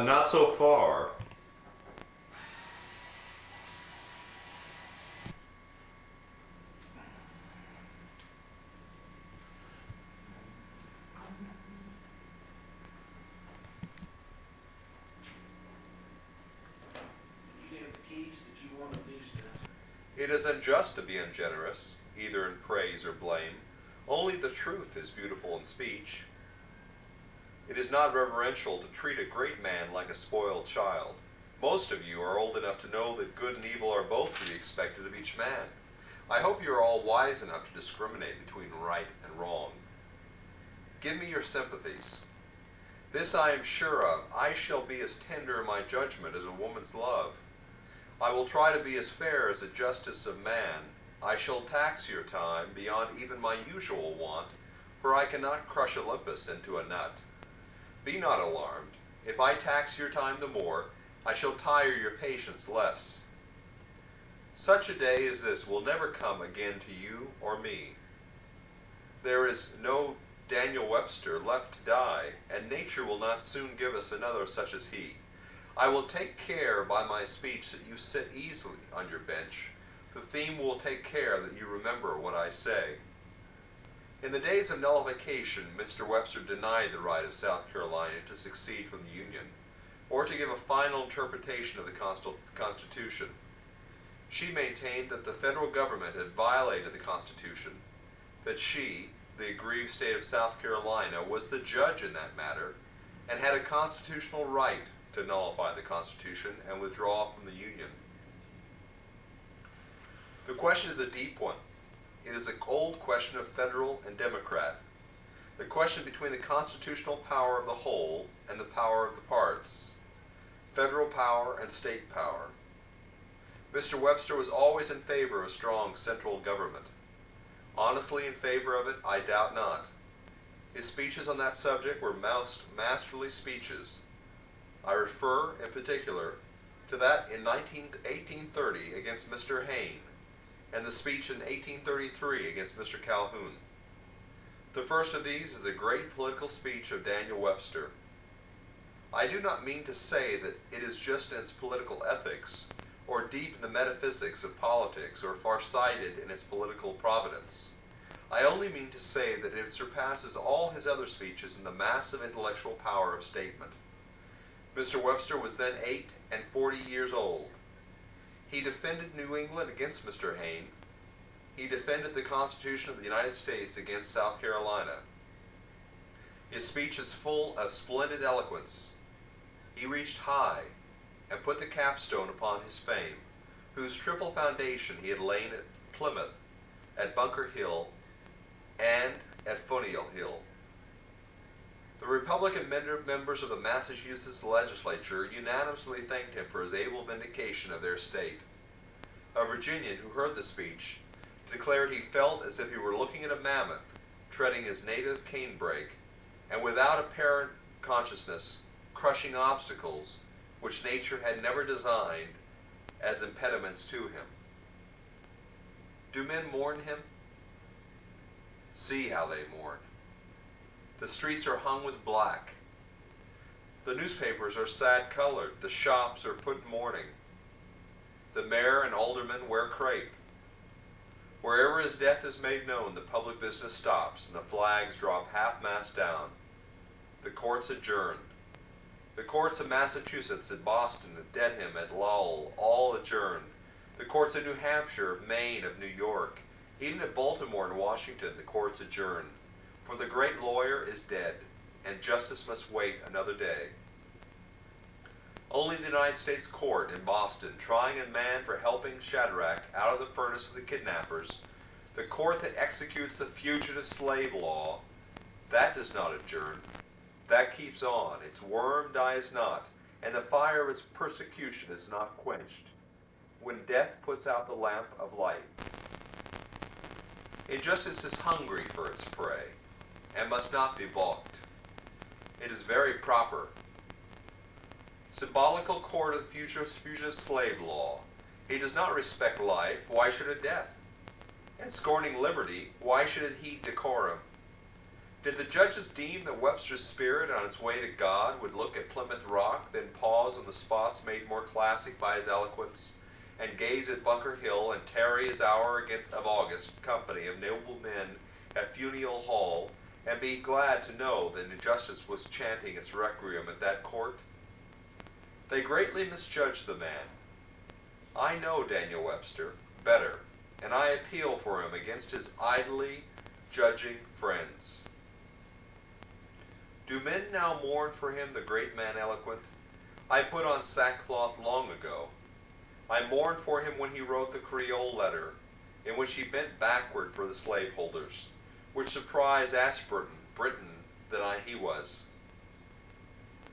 Not so far. It is unjust to be ungenerous, either in praise or blame. Only the truth is beautiful in speech. It is not reverential to treat a great man like a spoiled child. Most of you are old enough to know that good and evil are both to be expected of each man. I hope you are all wise enough to discriminate between right and wrong. Give me your sympathies. This I am sure of, I shall be as tender in my judgment as a woman's love. I will try to be as fair as a justice of man. I shall tax your time beyond even my usual want, for I cannot crush Olympus into a nut. Be not alarmed. If I tax your time the more, I shall tire your patience less. Such a day as this will never come again to you or me. There is no Daniel Webster left to die, and nature will not soon give us another such as he. I will take care by my speech that you sit easily on your bench. The theme will take care that you remember what I say. In the days of nullification, Mr. Webster denied the right of South Carolina to secede from the Union, or to give a final interpretation of the Constitution. She maintained that the federal government had violated the Constitution, that she, the aggrieved state of South Carolina, was the judge in that matter, and had a constitutional right to nullify the Constitution and withdraw from the Union. The question is a deep one. It is an old question of federal and Democrat, the question between the constitutional power of the whole and the power of the parts, federal power and state power. Mr. Webster was always in favor of strong central government. Honestly in favor of it, I doubt not. His speeches on that subject were most masterly speeches. I refer, in particular, to that in 1830 against Mr. Hayne, and the speech in 1833 against Mr. Calhoun. The first of these is the great political speech of Daniel Webster. I do not mean to say that it is just in its political ethics, or deep in the metaphysics of politics, or far-sighted in its political providence. I only mean to say that it surpasses all his other speeches in the massive intellectual power of statement. Mr. Webster was then 40 years old. He defended New England against Mr. Hayne. He defended the Constitution of the United States against South Carolina. His speech is full of splendid eloquence. He reached high and put the capstone upon his fame, whose triple foundation he had laid at Plymouth, at Bunker Hill, and at Faneuil Hill. The Republican members of the Massachusetts legislature unanimously thanked him for his able vindication of their state. A Virginian who heard the speech declared he felt as if he were looking at a mammoth treading his native canebrake, and without apparent consciousness crushing obstacles which nature had never designed as impediments to him. Do men mourn him? See how they mourn. The streets are hung with black. The newspapers are sad-colored. The shops are put in mourning. The mayor and aldermen wear crepe. Wherever his death is made known, the public business stops, and the flags drop half-mast down. The courts adjourn. The courts of Massachusetts, at Boston, at Dedham, at Lowell, all adjourned. The courts of New Hampshire, of Maine, of New York, even at Baltimore and Washington, the courts adjourn. For the great lawyer is dead, and justice must wait another day. Only the United States Court in Boston, trying a man for helping Shadrach out of the furnace of the kidnappers, the court that executes the fugitive slave law, that does not adjourn. That keeps on. Its worm dies not, and the fire of its persecution is not quenched, when death puts out the lamp of light. Injustice is hungry for its prey, and must not be balked. It is very proper. Symbolical court of fugitive slave law. He does not respect life, why should it death? And scorning liberty, why should it heed decorum? Did the judges deem that Webster's spirit on its way to God would look at Plymouth Rock, then pause on the spots made more classic by his eloquence, and gaze at Bunker Hill and tarry his hour of August company of noble men at Faneuil Hall, and be glad to know that injustice was chanting its requiem at that court? They greatly misjudged the man. I know Daniel Webster better, and I appeal for him against his idly judging friends. Do men now mourn for him, the great man eloquent? I put on sackcloth long ago. I mourned for him when he wrote the Creole letter, in which he bent backward for the slaveholders, which surprised Ashburton, Britain, that he was.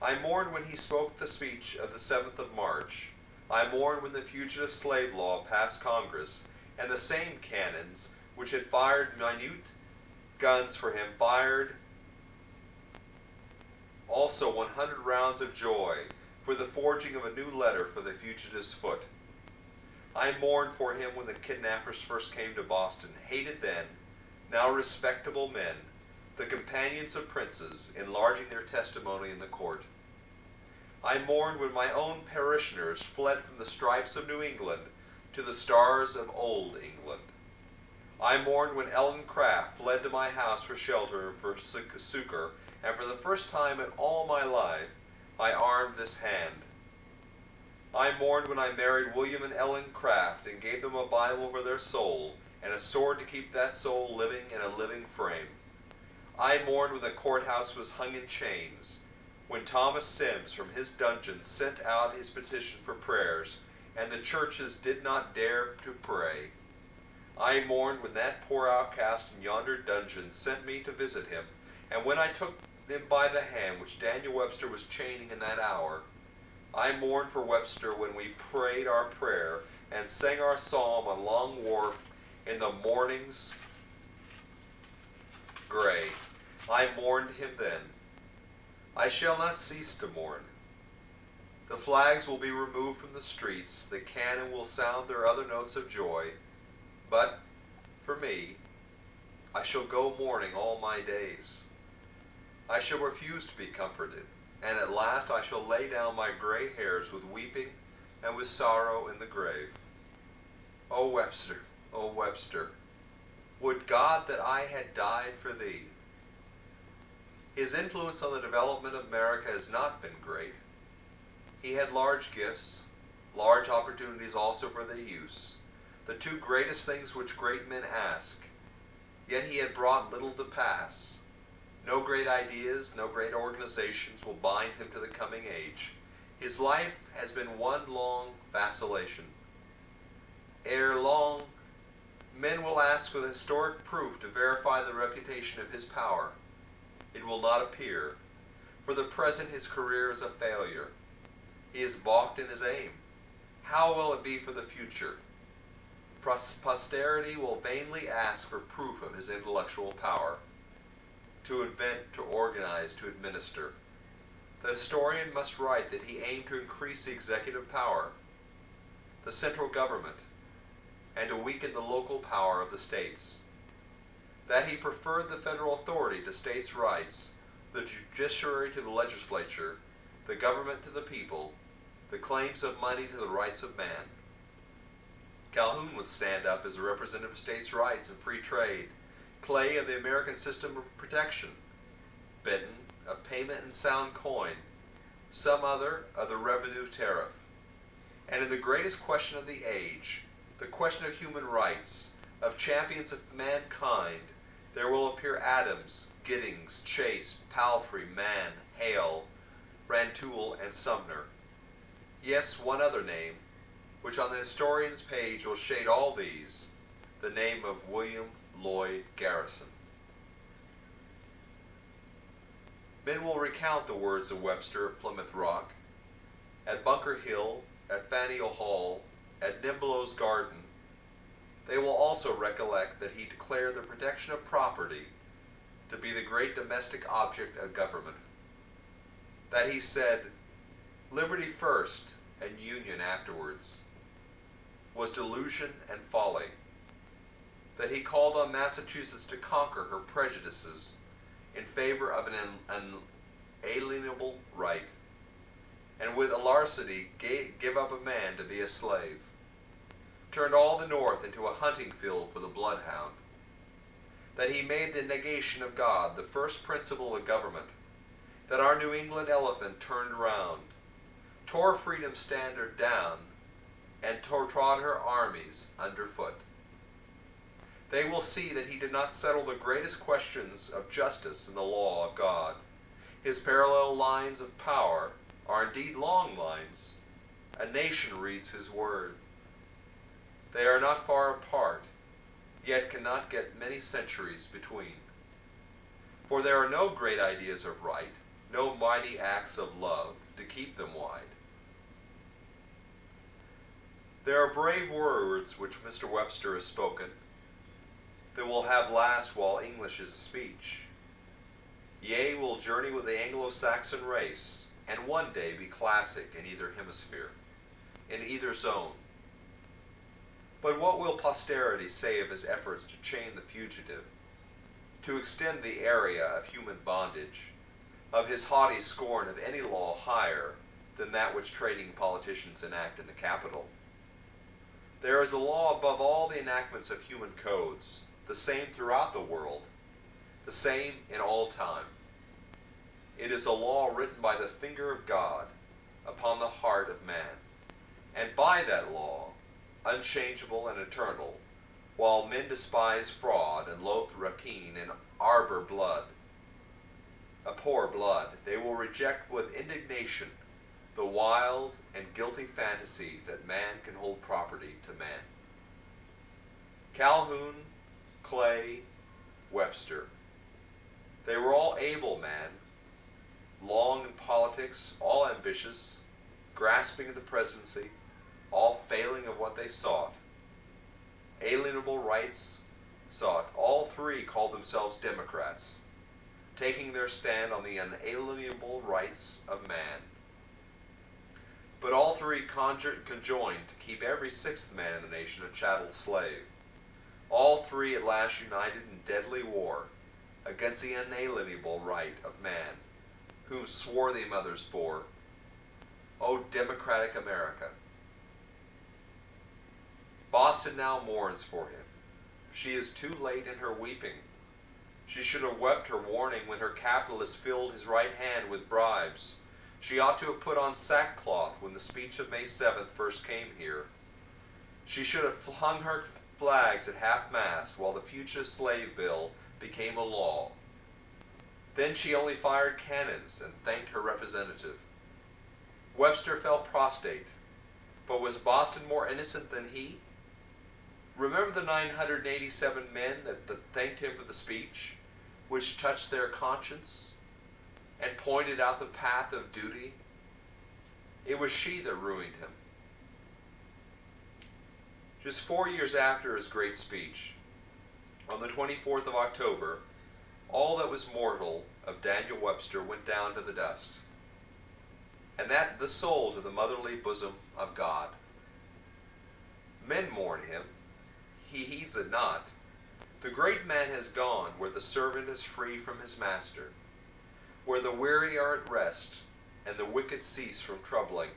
I mourned when he spoke the speech of the 7th of March. I mourned when the fugitive slave law passed Congress, and the same cannons, which had fired minute guns for him, fired also 100 rounds of joy for the forging of a new letter for the fugitive's foot. I mourned for him when the kidnappers first came to Boston, hated then, now respectable men, the companions of princes, enlarging their testimony in the court. I mourned when my own parishioners fled from the stripes of New England to the stars of Old England. I mourned when Ellen Craft fled to my house for shelter and for succor, and for the first time in all my life, I armed this hand. I mourned when I married William and Ellen Craft and gave them a Bible for their soul and a sword to keep that soul living in a living frame. I mourned when the courthouse was hung in chains, when Thomas Sims from his dungeon sent out his petition for prayers, and the churches did not dare to pray. I mourned when that poor outcast in yonder dungeon sent me to visit him, and when I took him by the hand which Daniel Webster was chaining in that hour. I mourned for Webster when we prayed our prayer and sang our psalm on Long Wharf in the morning's gray. I mourned him then. I shall not cease to mourn. The flags will be removed from the streets, the cannon will sound their other notes of joy, but, for me, I shall go mourning all my days. I shall refuse to be comforted, and at last I shall lay down my gray hairs with weeping and with sorrow in the grave. O Webster, would God that I had died for thee. His influence on the development of America has not been great. He had large gifts, large opportunities also for their use, the two greatest things which great men ask, yet he had brought little to pass. No great ideas, no great organizations will bind him to the coming age. His life has been one long vacillation. Ere long, men will ask for the historic proof to verify the reputation of his power. It will not appear. For the present his career is a failure. He is balked in his aim. How will it be for the future? Posterity will vainly ask for proof of his intellectual power. To invent, to organize, to administer. The historian must write that he aimed to increase the executive power, the central government, and to weaken the local power of the states. That he preferred the federal authority to states' rights, the judiciary to the legislature, the government to the people, the claims of money to the rights of man. Calhoun would stand up as a representative of states' rights and free trade, Clay of the American system of protection, Benton of payment in sound coin, some other of the revenue tariff. And in the greatest question of the age, the question of human rights, of champions of mankind, there will appear Adams, Giddings, Chase, Palfrey, Mann, Hale, Rantoul, and Sumner. Yes, one other name, which on the historian's page will shade all these, the name of William Lloyd Garrison. Men will recount the words of Webster at Plymouth Rock, at Bunker Hill, at Faneuil Hall, at Nimbleau's Garden. They will also recollect that he declared the protection of property to be the great domestic object of government. That he said, liberty first and union afterwards, was delusion and folly. That he called on Massachusetts to conquer her prejudices in favor of an unalienable right, and with alacrity give up a man to be a slave, turned all the North into a hunting field for the bloodhound, that he made the negation of God the first principle of government, that our New England elephant turned round, tore freedom's standard down, and trod her armies underfoot. They will see that he did not settle the greatest questions of justice in the law of God. His parallel lines of power are indeed long lines. A nation reads his word. They are not far apart, yet cannot get many centuries between. For there are no great ideas of right, no mighty acts of love to keep them wide. There are brave words which Mr. Webster has spoken that will have last while English is a speech. Yea, will journey with the Anglo-Saxon race, and one day be classic in either hemisphere, in either zone. But what will posterity say of his efforts to chain the fugitive, to extend the area of human bondage, of his haughty scorn of any law higher than that which trading politicians enact in the capital? There is a law above all the enactments of human codes, the same throughout the world, the same in all time. It is a law written by the finger of God upon the heart of man, and by that law, unchangeable and eternal, while men despise fraud and loathe rapine and arbor blood, abhor blood, they will reject with indignation the wild and guilty fantasy that man can hold property to man. Calhoun, Clay, Webster. They were all able men, long in politics, all ambitious, grasping at the presidency, all failing of what they sought. Alienable rights sought. All three called themselves Democrats, taking their stand on the unalienable rights of man. But all three conjoined to keep every sixth man in the nation a chattel slave. All three at last united in deadly war against the unalienable right of man, whom swarthy mothers bore. O democratic America! Boston now mourns for him. She is too late in her weeping. She should have wept her warning when her capitalist filled his right hand with bribes. She ought to have put on sackcloth when the speech of May 7th first came here. She should have hung her flags at half-mast while the fugitive slave bill became a law. Then she only fired cannons and thanked her representative. Webster fell prostrate, but was Boston more innocent than he? Remember the 987 men that thanked him for the speech, which touched their conscience and pointed out the path of duty? It was she that ruined him. Just 4 years after his great speech, on the 24th of October, all that was mortal of Daniel Webster went down to the dust, and that the soul to the motherly bosom of God. Men mourn him. He heeds it not. The great man has gone where the servant is free from his master, where the weary are at rest, and the wicked cease from troubling.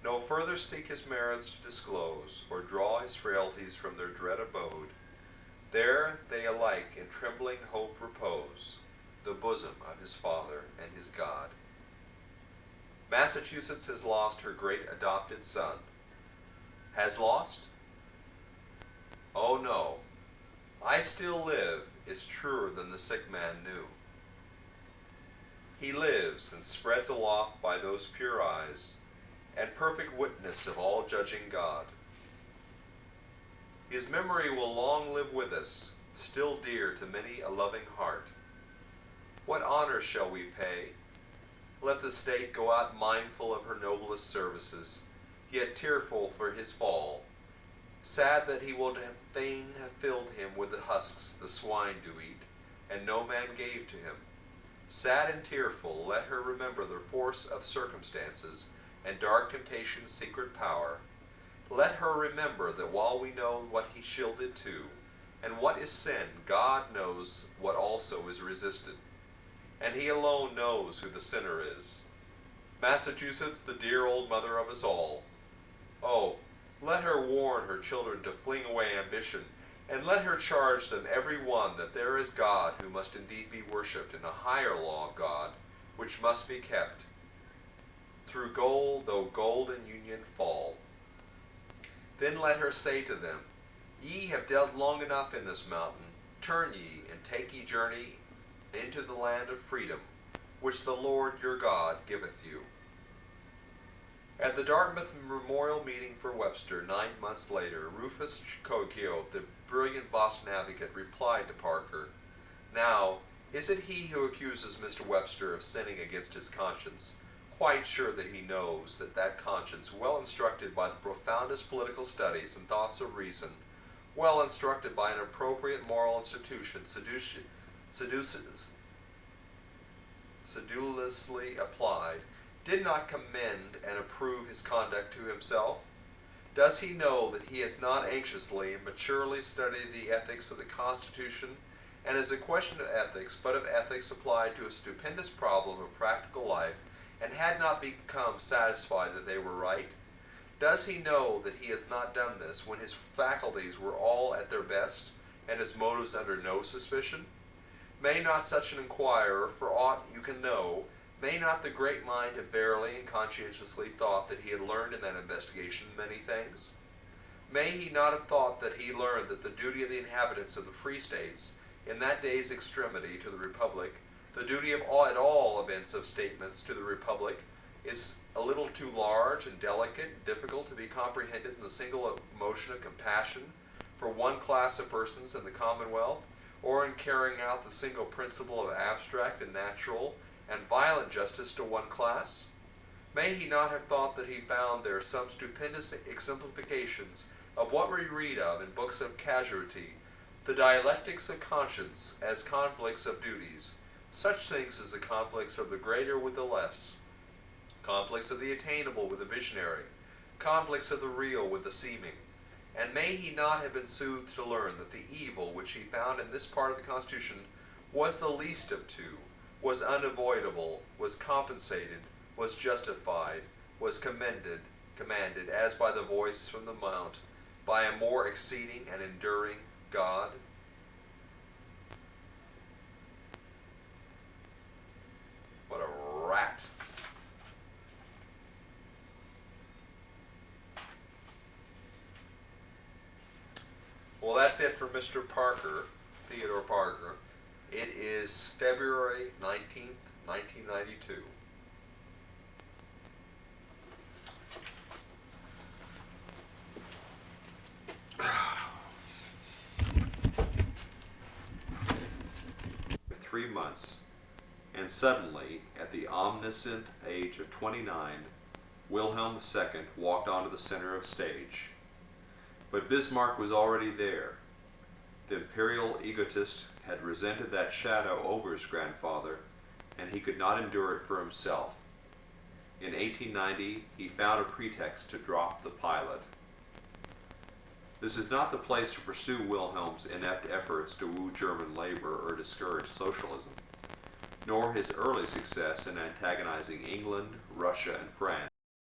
No further seek his merits to disclose, or draw his frailties from their dread abode. There they alike in trembling hope repose, the bosom of his Father and his God. Massachusetts has lost her great adopted son. Has lost? Oh no. I still live is truer than the sick man knew. He lives and spreads aloft by those pure eyes, and perfect witness of all judging God. His memory will long live with us, still dear to many a loving heart. What honor shall we pay? Let the state go out mindful of her noblest services, yet tearful for his fall, sad that he would fain have filled him with the husks the swine do eat, and no man gave to him. Sad and tearful, let her remember the force of circumstances and dark temptation's secret power. Let her remember that while we know what he shielded to, And what is sin, God knows what also is resisted. And he alone knows who the sinner is. Massachusetts, the dear old mother of us all. Oh, let her warn her children to fling away ambition, and let her charge them every one that there is God who must indeed be worshipped, and a higher law of God, which must be kept. Through gold, though gold and union fall. Then let her say to them, Ye have dealt long enough in this mountain. Turn ye, and take ye journey into the land of freedom, which the Lord your God giveth you. At the Dartmouth Memorial Meeting for Webster 9 months later, Rufus Cogio, the brilliant Boston advocate, replied to Parker, Now, is it he who accuses Mr. Webster of sinning against his conscience, quite sure that he knows that that conscience, well instructed by the profoundest political studies and thoughts of reason, well instructed by an appropriate moral institution, sedulously applied, did not commend and approve his conduct to himself? Does he know that he has not anxiously and maturely studied the ethics of the Constitution, and is a question of ethics, but of ethics applied to a stupendous problem of practical life, and had not become satisfied that they were right? Does he know that he has not done this when his faculties were all at their best, and his motives under no suspicion? May not such an inquirer, for aught you can know, may not the great mind have verily and conscientiously thought that he had learned in that investigation many things? May he not have thought that he learned that the duty of the inhabitants of the free states, in that day's extremity to the Republic, the duty of at all events of statements to the Republic, is a little too large and delicate and difficult to be comprehended in the single emotion of compassion for one class of persons in the Commonwealth, or in carrying out the single principle of abstract and natural and violent justice to one class? May he not have thought that he found there some stupendous exemplifications of what we read of in books of casuistry, the dialectics of conscience as conflicts of duties, such things as the conflicts of the greater with the less, conflicts of the attainable with the visionary, conflicts of the real with the seeming? And may he not have been soothed to learn that the evil which he found in this part of the Constitution was the least of two, was unavoidable, was compensated, was justified, was commanded, as by the voice from the mount, by a more exceeding and enduring God? What a rat. Well, that's it for Mr. Parker, Theodore Parker. It is February 19th, 1992. "3 months, and suddenly, at the omniscient age of 29, Wilhelm II walked onto the center of stage. But Bismarck was already there. The imperial egotist had resented that shadow over his grandfather, and he could not endure it for himself. In 1890, he found a pretext to drop the pilot. This is not the place to pursue Wilhelm's inept efforts to woo German labor or discourage socialism, nor his early success in antagonizing England, Russia, and France